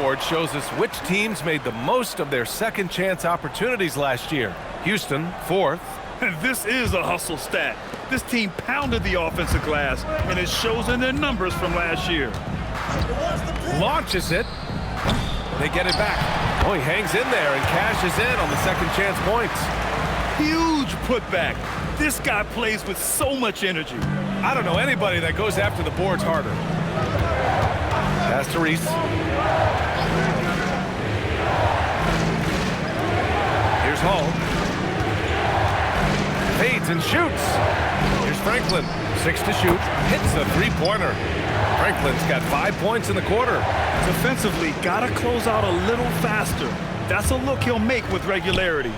scoreboard shows us which teams made the most of their second chance opportunities last year. Houston, 4th. This is a hustle stat. This team pounded the offensive glass, and it shows in their numbers from last year. Launches it. They get it back. Oh, he hangs in there and cashes in on the second chance points. Huge putback. This guy plays with so much energy. I don't know anybody that goes after the boards harder. Pass to Reese. Here's Hall. Fades and shoots. Here's Franklin. 6 to shoot. Hits a three-pointer. Franklin's got 5 points in the quarter. Defensively, gotta close out a little faster. That's a look he'll make with regularity.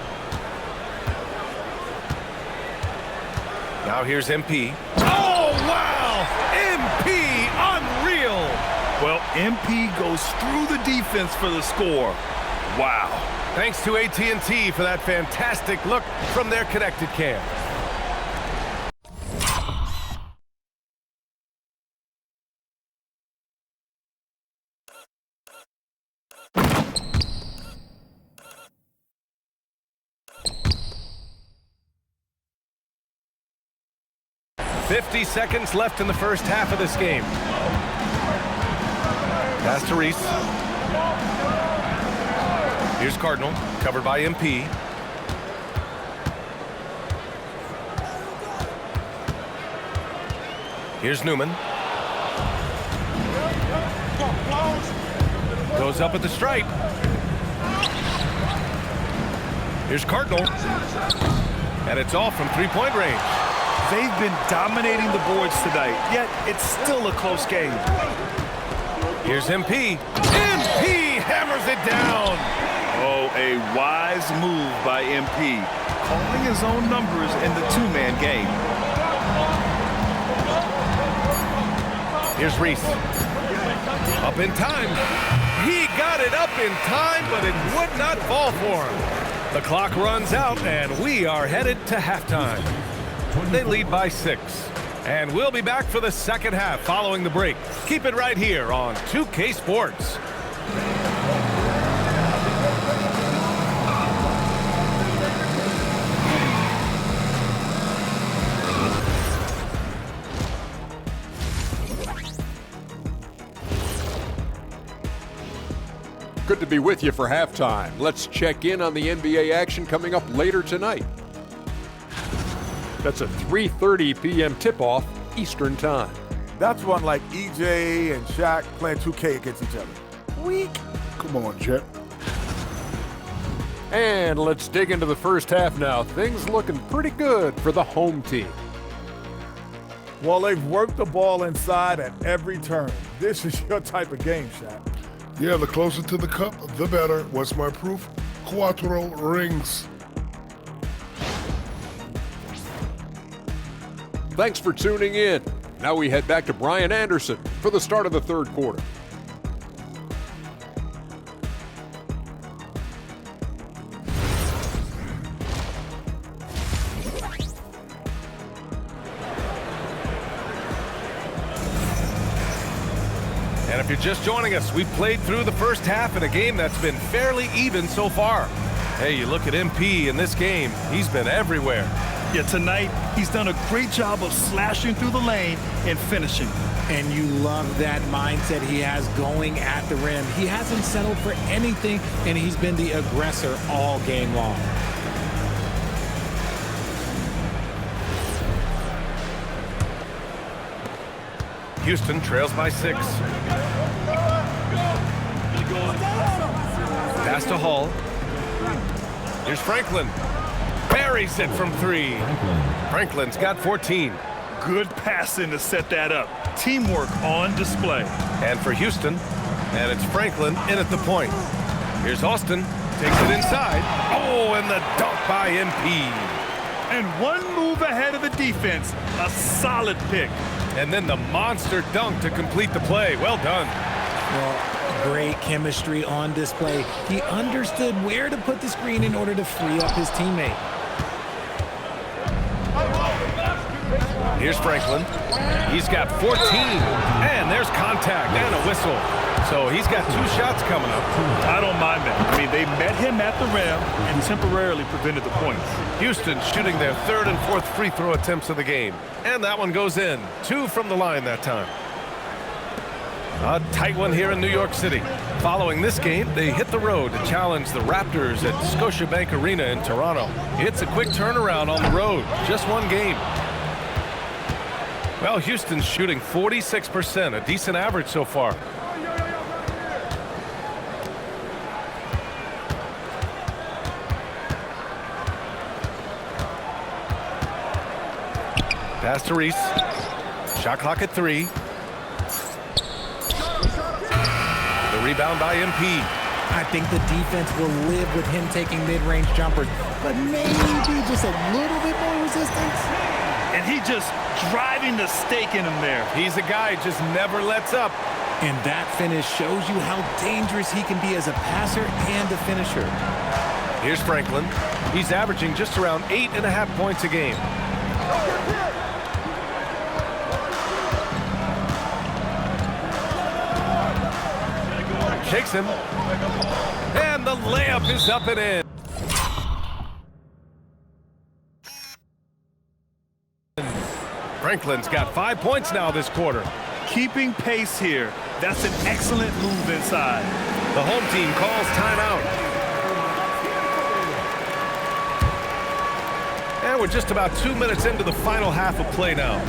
Now here's MP. Oh, wow! MP, unreal! Well, MP goes through the defense for the score. Wow. Thanks to AT&T for that fantastic look from their connected cam. .50 seconds left in the first half of this game. Pass to Reese. Here's Cardinal, covered by MP. Here's Newman. Goes up at the stripe. Here's Cardinal. And it's all from three-point range. They've been dominating the boards tonight, yet it's still a close game. Here's MP. MP hammers it down. Oh, a wise move by MP, calling his own numbers in the two-man game. Here's Reese. Up in time. He got it up in time, but it would not fall for him. The clock runs out, and we are headed to halftime. They lead by 6. And we'll be back for the second half following the break. Keep it right here on 2K Sports. Good to be with you for halftime. Let's check in on the NBA action coming up later tonight. That's a 3:30 p.m. tip-off Eastern Time. That's one like EJ and Shaq playing 2K against each other. Weak. Come on, Jet. And let's dig into the first half now. Things looking pretty good for the home team. Well, they've worked the ball inside at every turn. This is your type of game, Shaq. Yeah, the closer to the cup, the better. What's my proof? Cuatro rings. Thanks for tuning in. Now we head back to Brian Anderson for the start of the third quarter. And if you're just joining us, we've played through the first half in a game that's been fairly even so far. Hey, you look at MP in this game, he's been everywhere. Yeah, tonight, he's done a great job of slashing through the lane and finishing. And you love that mindset he has going at the rim. He hasn't settled for anything, and he's been the aggressor all game long. Houston trails by 6. Pass to Hall. Here's Franklin. Buries it from 3. Franklin's got 14. Good passing to set that up. Teamwork on display. And for Houston, and it's Franklin in at the point. Here's Austin. Takes it inside. Oh, and the dunk by MP. And one move ahead of the defense. A solid pick. And then the monster dunk to complete the play. Well done. Well, great chemistry on display. He understood where to put the screen in order to free up his teammate. Here's Franklin. He's got 14, and there's contact and a whistle. So he's got 2 shots coming up. I don't mind that. I mean, they met him at the rim and temporarily prevented the points. Houston shooting their 3rd and 4th free throw attempts of the game. And that one goes in. 2 from the line that time. A tight one here in New York City. Following this game, they hit the road to challenge the Raptors at Scotiabank Arena in Toronto. It's a quick turnaround on the road. Just 1 game. Well, Houston's shooting 46%, a decent average so far. Pass to Reese. Shot clock at 3. The rebound by MP. I think the defense will live with him taking mid-range jumpers, but maybe just a little bit more resistance. And he just driving the stake in him there. He's a guy just never lets up. And that finish shows you how dangerous he can be as a passer and a finisher. Here's Franklin. He's averaging just around 8.5 points a game. Shakes him. And the layup is up and in. Franklin's got 5 points now this quarter. Keeping pace here. That's an excellent move inside. The home team calls timeout. And we're just about 2 minutes into the final half of play now.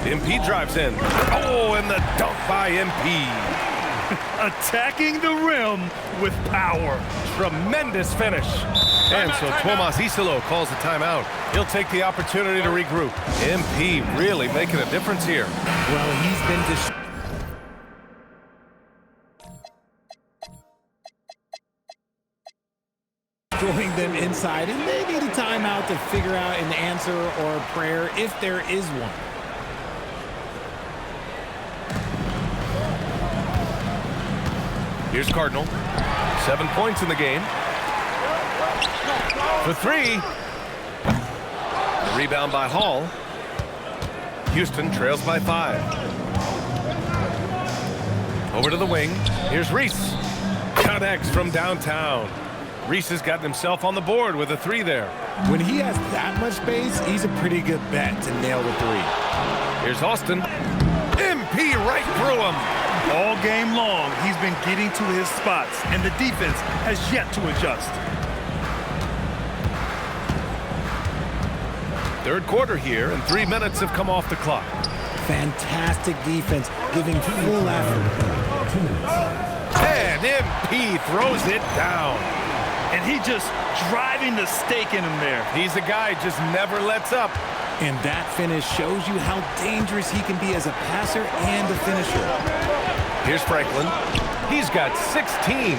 MP drives in. Oh, and the dunk by MP. Attacking the rim with power. Tremendous finish. And so Tomas Isolo calls a timeout. He'll take the opportunity to regroup. MP really making a difference here. Well, he's been destroying them inside, and they need a timeout to figure out an answer or a prayer if there is one. Here's Cardinal. 7 points in the game. For 3. The rebound by Hall. Houston trails by 5. Over to the wing. Here's Reese. Connects from downtown. Reese has gotten himself on the board with a 3 there. When he has that much space, he's a pretty good bet to nail the 3. Here's Austin. MP right through him. All game long, he's been getting to his spots, and the defense has yet to adjust. 3rd quarter here, and 3 minutes have come off the clock. Fantastic defense, giving full effort. And MP throws it down. And he just driving the stake in him there. He's a guy just never lets up. And that finish shows you how dangerous he can be as a passer and a finisher. Here's Franklin. He's got 16.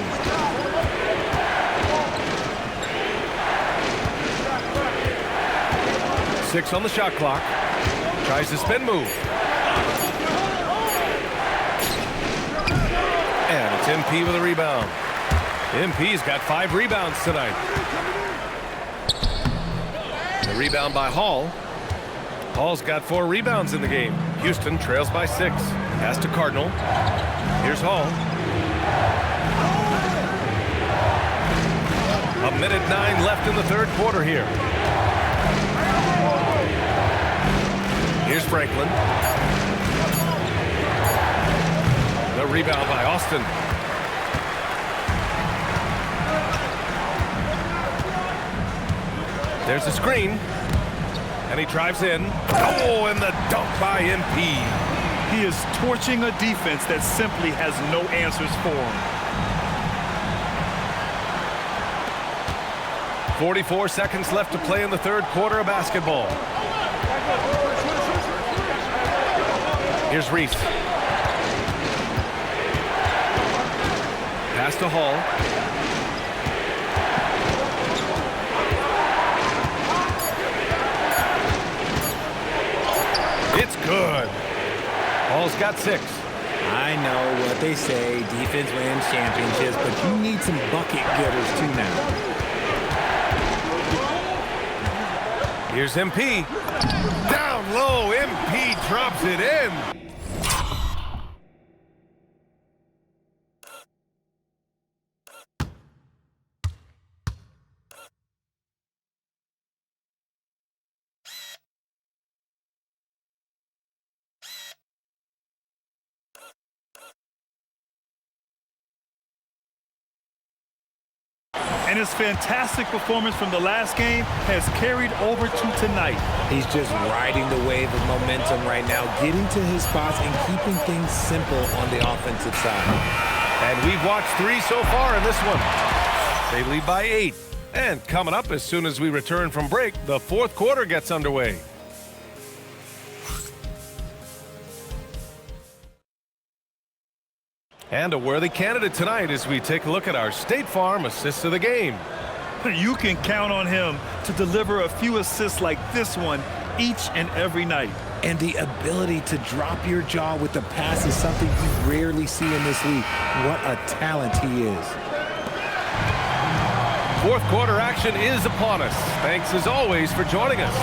Six on the shot clock. Tries the spin move. And it's MP with a rebound. MP's got 5 rebounds tonight. The rebound by Hall. Hall's got 4 rebounds in the game. Houston trails by 6. Pass to Cardinal. Here's Hall. 1:09 left in the 3rd quarter here. Here's Franklin. The rebound by Austin. There's a screen. And he drives in. Oh, and the dunk by MP. He is torching a defense that simply has no answers for him. 44 seconds left to play in the 3rd quarter of basketball. Here's Reese. Pass to Hall. It's good. Hall's got 6. I know what they say, defense wins championships, but you need some bucket getters too now. Here's MP. Down low, MP drops it in. And his fantastic performance from the last game has carried over to tonight. He's just riding the wave of momentum right now, getting to his spots and keeping things simple on the offensive side. And we've watched 3 so far in this one. They lead by 8. And coming up as soon as we return from break, the 4th quarter gets underway. And a worthy candidate tonight as we take a look at our State Farm assist of the game. You can count on him to deliver a few assists like this one each and every night. And the ability to drop your jaw with the pass is something you rarely see in this league. What a talent he is. 4th quarter action is upon us. Thanks as always for joining us.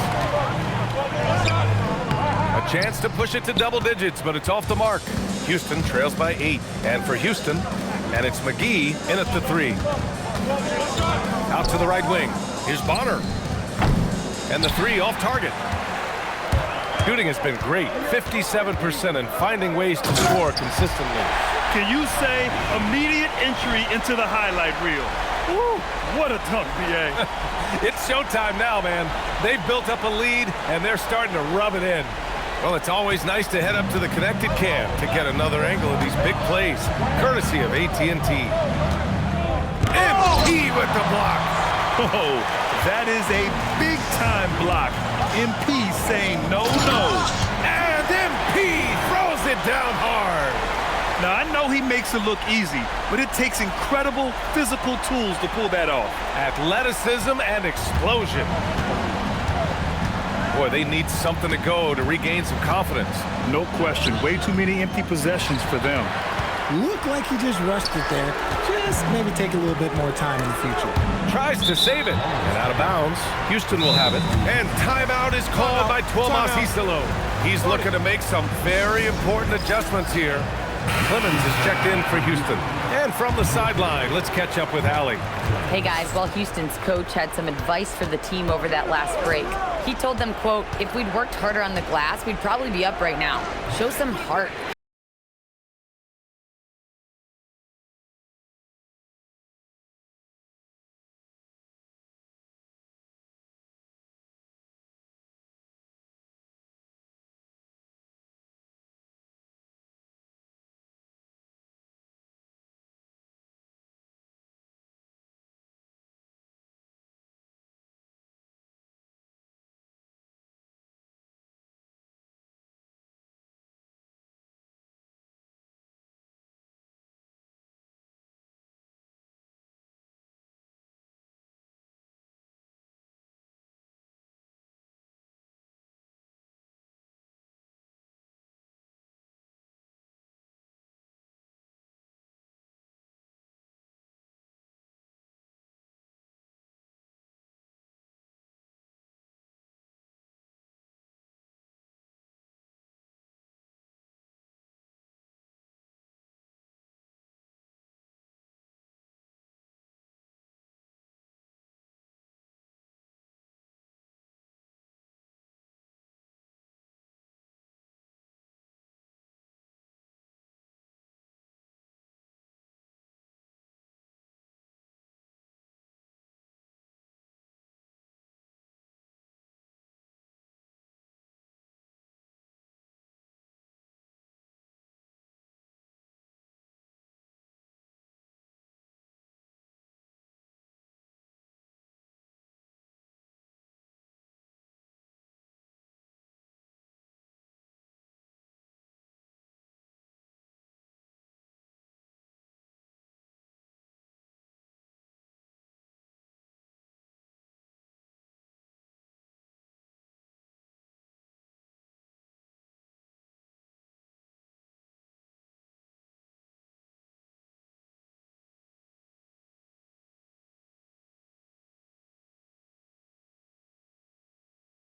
A chance to push it to double digits, but it's off the mark. Houston trails by 8. And for Houston, and it's McGee in at the 3. Out to the right wing. Here's Bonner. And the 3 off target. Shooting has been great, 57%, and finding ways to score consistently. Can you say immediate entry into the highlight reel? Woo, what a dunk, B.A. It's showtime now, man. They've built up a lead, and they're starting to rub it in. Well, it's always nice to head up to the connected cam to get another angle of these big plays, courtesy of AT&T. MP with the block. Oh, that is a big-time block. MP saying no. And MP throws it down hard. Now, I know he makes it look easy, but it takes incredible physical tools to pull that off. Athleticism and explosion. Boy, they need something to go to regain some confidence. No question. Way too many empty possessions for them. Looked like he just rushed it there. Just maybe take a little bit more time in the future. Tries to save it. And out of bounds. Houston will have it. And timeout is called by Tuomas Hisalo. He's looking to make some very important adjustments here. Clemens is checked in for Houston. And from the sideline, let's catch up with Allie. Hey guys, well, Houston's coach had some advice for the team over that last break. He told them, quote, if we'd worked harder on the glass, we'd probably be up right now. Show some heart